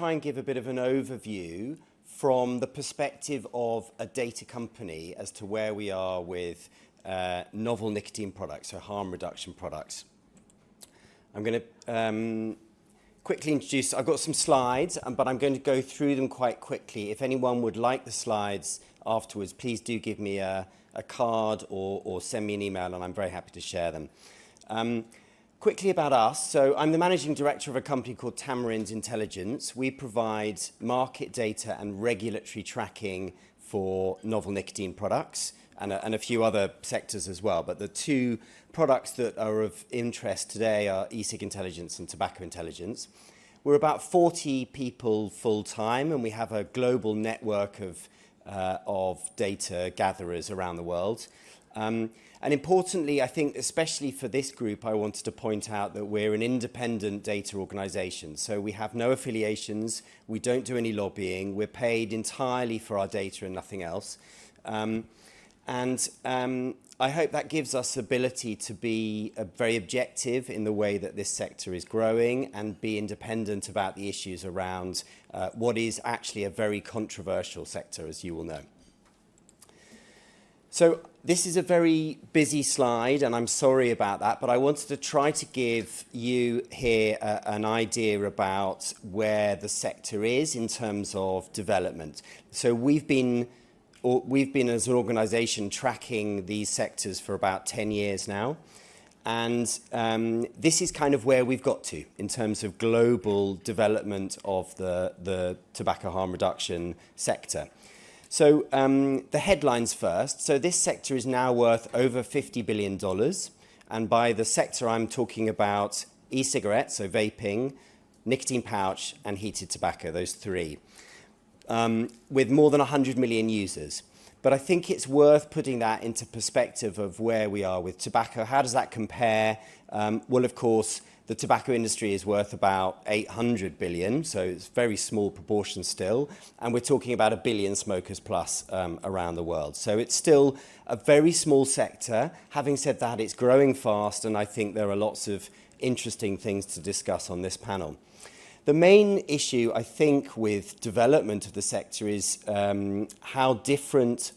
try and give a bit of an overview from the perspective of a data company as to where we are with novel nicotine products, so harm reduction products. I'm going to quickly introduce, I've got some slides, but I'm going to go through them quite quickly. If anyone would like the slides afterwards, please do give me a card or send me an email, and I'm very happy to share them. Quickly about us. So I'm the managing director of a company called Tamarind Intelligence. We provide market data and regulatory tracking for novel nicotine products and a few other sectors as well. But the two products that are of interest today are e-cig intelligence and tobacco intelligence. We're about 40 people full-time, and we have a global network of data gatherers around the world. And importantly, I think, especially for this group, I wanted to point out that we're an independent data organisation. So we have no affiliations, we don't do any lobbying, we're paid entirely for our data and nothing else. I hope that gives us ability to be very objective in the way that this sector is growing and be independent about the issues around what is actually a very controversial sector, as you will know. So this is a very busy slide, and I'm sorry about that, but I wanted to try to give you here an idea about where the sector is in terms of development. So we've been as an organisation tracking these sectors for about 10 years now, and this is kind of where we've got to in terms of global development of the tobacco harm reduction sector. So the headlines first. So this sector is now worth over $50 billion. And by the sector, I'm talking about e-cigarettes, so vaping, nicotine pouch, and heated tobacco, those three, with more than 100 million users. But I think it's worth putting that into perspective of where we are with tobacco. How does that compare? Well, of course, the tobacco industry is worth about 800 billion, so it's a very small proportion still, and we're talking about 1 billion smokers plus around the world. So it's still a very small sector. Having said that, it's growing fast, and I think there are lots of interesting things to discuss on this panel. The main issue, I think, with development of the sector is how different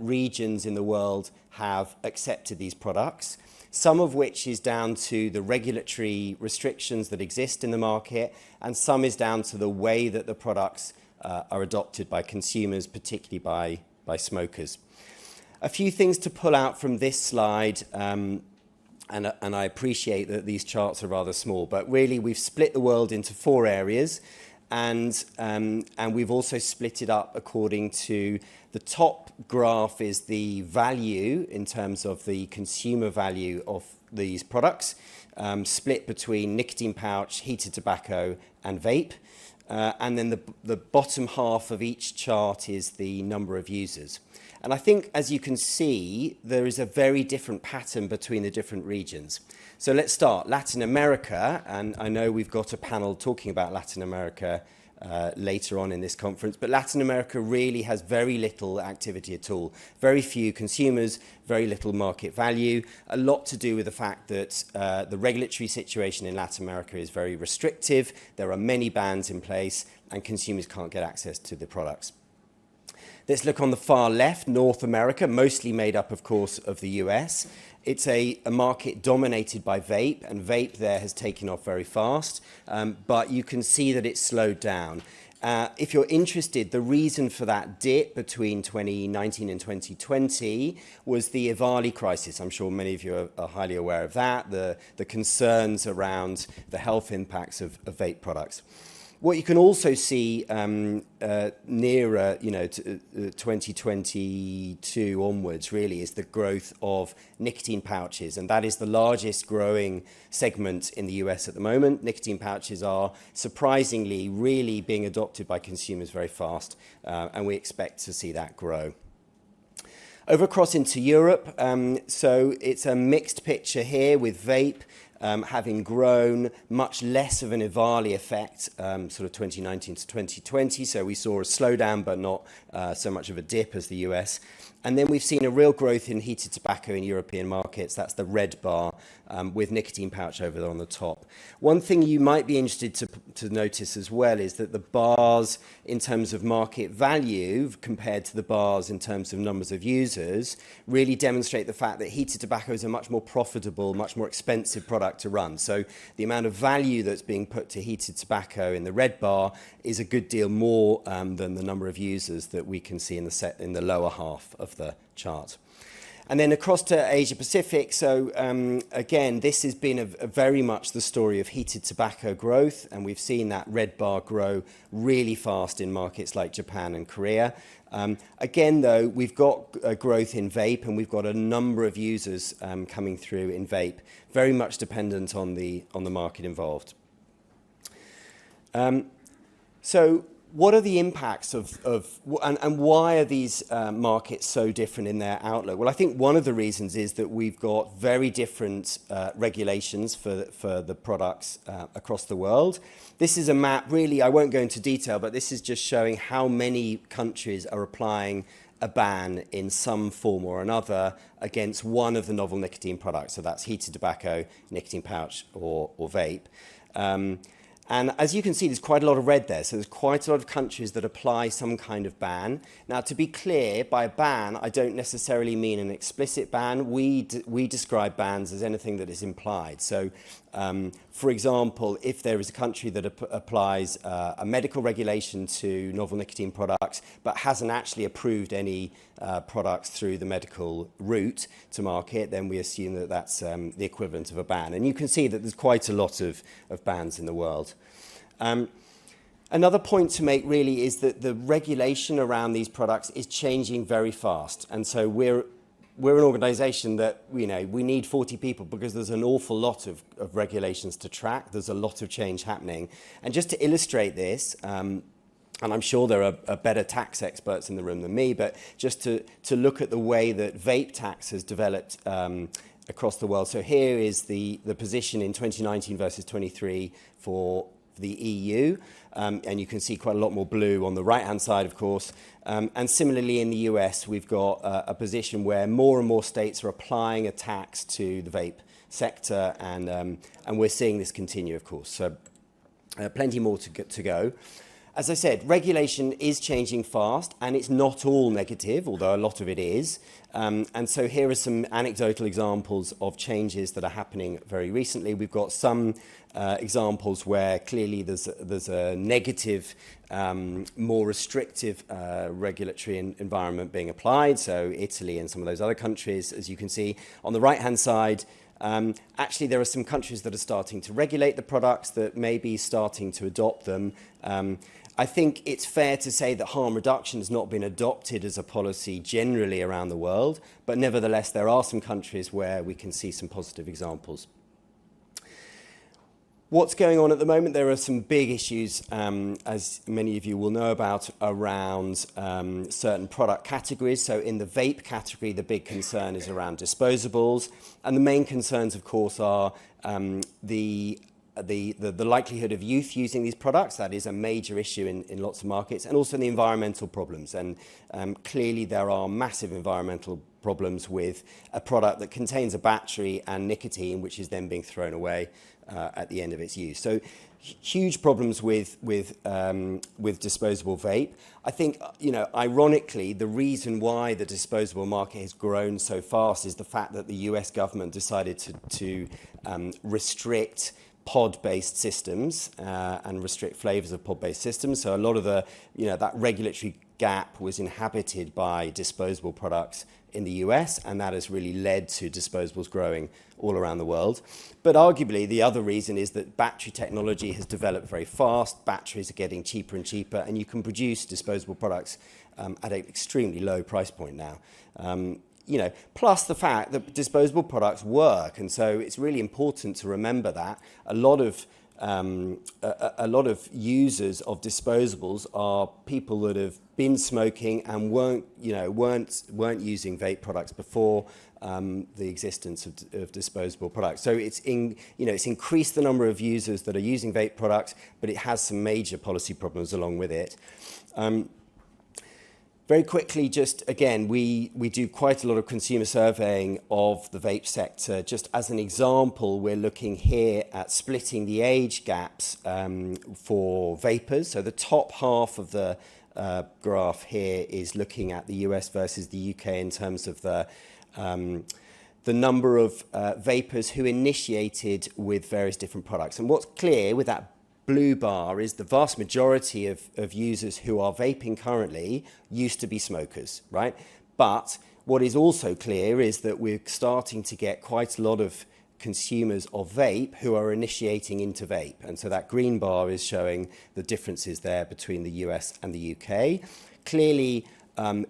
regions in the world have accepted these products, some of which is down to the regulatory restrictions that exist in the market, and some is down to the way that the products are adopted by consumers, particularly by smokers. A few things to pull out from this slide, and I appreciate that these charts are rather small, but really we've split the world into 4 areas, and we've also split it up according to the top graph is the value in terms of the consumer value of these products, split between nicotine pouch, heated tobacco, and vape. And then the bottom half of each chart is the number of users. And I think, as you can see, there is a very different pattern between the different regions. So let's start. Latin America, and I know we've got a panel talking about Latin America later on in this conference, but Latin America really has very little activity at all. Very few consumers, very little market value, a lot to do with the fact that the regulatory situation in Latin America is very restrictive. There are many bans in place, and consumers can't get access to the products. Let's look on the far left, North America, mostly made up, of course, of the US. It's a market dominated by vape, and vape there has taken off very fast, but you can see that it's slowed down. If you're interested, the reason for that dip between 2019 and 2020 was the EVALI crisis. I'm sure many of you are highly aware of that, the concerns around the health impacts of vape products. What you can also see nearer, to 2022 onwards, really, is the growth of nicotine pouches, and that is the largest growing segment in the US at the moment. Nicotine pouches are surprisingly really being adopted by consumers very fast, and we expect to see that grow. Over across into Europe, so it's a mixed picture here with vape having grown, much less of an EVALI effect, sort of 2019 to 2020. So we saw a slowdown, but not so much of a dip as the US. And then we've seen a real growth in heated tobacco in European markets. That's the red bar with nicotine pouch over there on the top. One thing you might be interested to notice as well is that the bars in terms of market value compared to the bars in terms of numbers of users really demonstrate the fact that heated tobacco is a much more profitable, much more expensive product to run. So the amount of value that's being put to heated tobacco in the red bar is a good deal more than the number of users that we can see in the lower half of the chart. And then across to Asia Pacific, so again, this has been a very much the story of heated tobacco growth, and we've seen that red bar grow really fast in markets like Japan and Korea. Again, though, we've got growth in vape, and we've got a number of users coming through in vape, very much dependent on the market involved. So what are the impacts and why are these markets so different in their outlook? Well, I think one of the reasons is that we've got very different regulations for the products across the world. This is a map, really, I won't go into detail, but this is just showing how many countries are applying a ban in some form or another against one of the novel nicotine products. So that's heated tobacco, nicotine pouch, or vape. And as you can see, there's quite a lot of red there. So there's quite a lot of countries that apply some kind of ban. Now, to be clear, by ban, I don't necessarily mean an explicit ban. We describe bans as anything that is implied. So, for example, if there is a country that applies a medical regulation to novel nicotine products, but hasn't actually approved any products through the medical route to market, then we assume that that's the equivalent of a ban. And you can see that there's quite a lot of bans in the world. Another point to make really is that the regulation around these products is changing very fast. And so we're an organisation that, we need 40 people because there's an awful lot of regulations to track. There's a lot of change happening. And just to illustrate this, and I'm sure there are better tax experts in the room than me, but just to look at the way that vape tax has developed across the world. So here is the position in 2019 versus 23 for the EU, and you can see quite a lot more blue on the right-hand side, of course. And similarly in the US, we've got a position where more and more states are applying a tax to the vape sector, and we're seeing this continue, of course. So plenty more to go. As I said, regulation is changing fast, and it's not all negative, although a lot of it is. And so here are some anecdotal examples of changes that are happening very recently. We've got some examples where clearly there's a negative, more restrictive regulatory environment being applied. So Italy and some of those other countries, as you can see. On the right-hand side, actually, there are some countries that are starting to regulate the products, that may be starting to adopt them. I think it's fair to say that harm reduction has not been adopted as a policy generally around the world, but nevertheless, there are some countries where we can see some positive examples. What's going on at the moment? There are some big issues, as many of you will know about, around certain product categories. So in the vape category, the big concern is around disposables. And the main concerns, of course, are the likelihood of youth using these products. That is a major issue in lots of markets, and also the environmental problems. And clearly there are massive environmental problems with a product that contains a battery and nicotine, which is then being thrown away at the end of its use. So huge problems with disposable vape. I think, ironically, the reason why the disposable market has grown so fast is the fact that the US government decided to restrict pod-based systems and restrict flavors of pod-based systems. So a lot of that regulatory gap was inhabited by disposable products in the US, and that has really led to disposables growing all around the world. But arguably, the other reason is that battery technology has developed very fast. Batteries are getting cheaper and cheaper, and you can produce disposable products at an extremely low price point now. Plus the fact that disposable products work, and so it's really important to remember that a lot of users of disposables are people that have been smoking and weren't using vape products before the existence of disposable products. So it's increased the number of users that are using vape products, but it has some major policy problems along with it. Very quickly, just again, we do quite a lot of consumer surveying of the vape sector. Just as an example, we're looking here at splitting the age gaps for vapers. So the top half of the graph here is looking at the US versus the UK in terms of the number of vapers who initiated with various different products. And what's clear with that blue bar is the vast majority of users who are vaping currently used to be smokers, right? But what is also clear is that we're starting to get quite a lot of consumers of vape who are initiating into vape. And so that green bar is showing the differences there between the US and the UK. Clearly,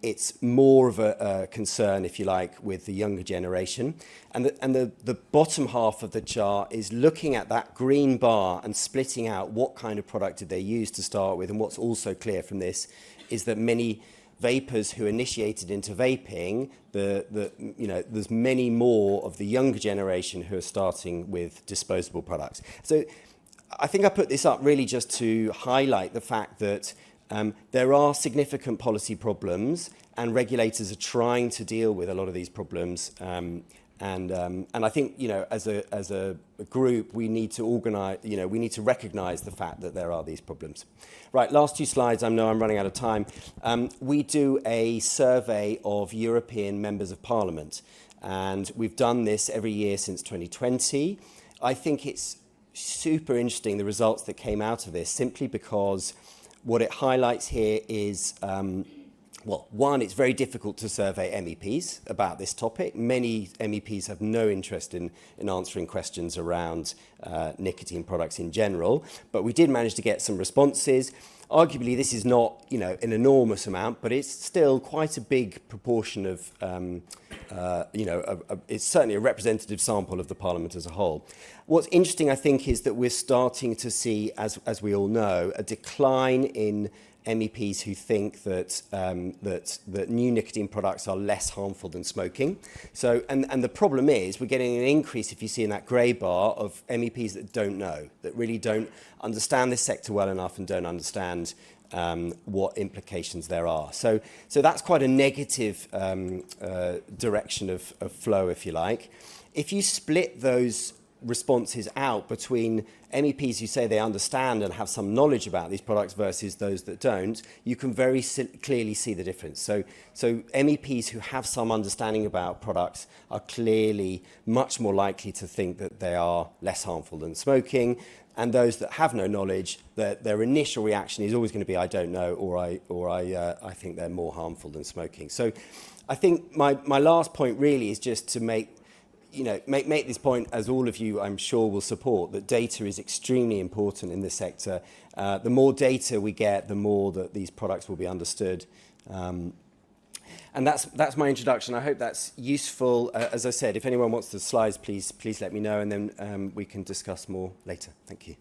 it's more of a concern, if you like, with the younger generation. And the bottom half of the chart is looking at that green bar and splitting out what kind of product did they use to start with. And what's also clear from this is that many vapers who initiated into vaping, there's many more of the younger generation who are starting with disposable products. So I think I put this up really just to highlight the fact that there are significant policy problems, and regulators are trying to deal with a lot of these problems. And I think, as a group, we need to organise. We need to recognise the fact that there are these problems. Right, last two slides. I know I'm running out of time. We do a survey of European members of Parliament, and we've done this every year since 2020. I think it's super interesting, the results that came out of this, simply because what it highlights here is, one, it's very difficult to survey MEPs about this topic. Many MEPs have no interest in answering questions around nicotine products in general, but we did manage to get some responses. Arguably, this is not, an enormous amount, but it's still quite a big proportion of, it's certainly a representative sample of the Parliament as a whole. What's interesting, I think, is that we're starting to see, as we all know, a decline in MEPs who think that that new nicotine products are less harmful than smoking. So, and the problem is we're getting an increase, if you see in that grey bar, of MEPs that don't know, that really don't understand this sector well enough and don't understand what implications there are. So that's quite a negative direction of flow, if you like. If you split those responses out between MEPs who say they understand and have some knowledge about these products versus those that don't, you can very clearly see the difference. So MEPs who have some understanding about products are clearly much more likely to think that they are less harmful than smoking, and those that have no knowledge, their initial reaction is always going to be, I don't know, or I think they're more harmful than smoking. So I think my last point really is just to make this point, as all of you, I'm sure, will support, that data is extremely important in this sector. The more data we get, the more that these products will be understood. And that's my introduction. I hope that's useful. As I said, if anyone wants the slides, please let me know, and then we can discuss more later. Thank you.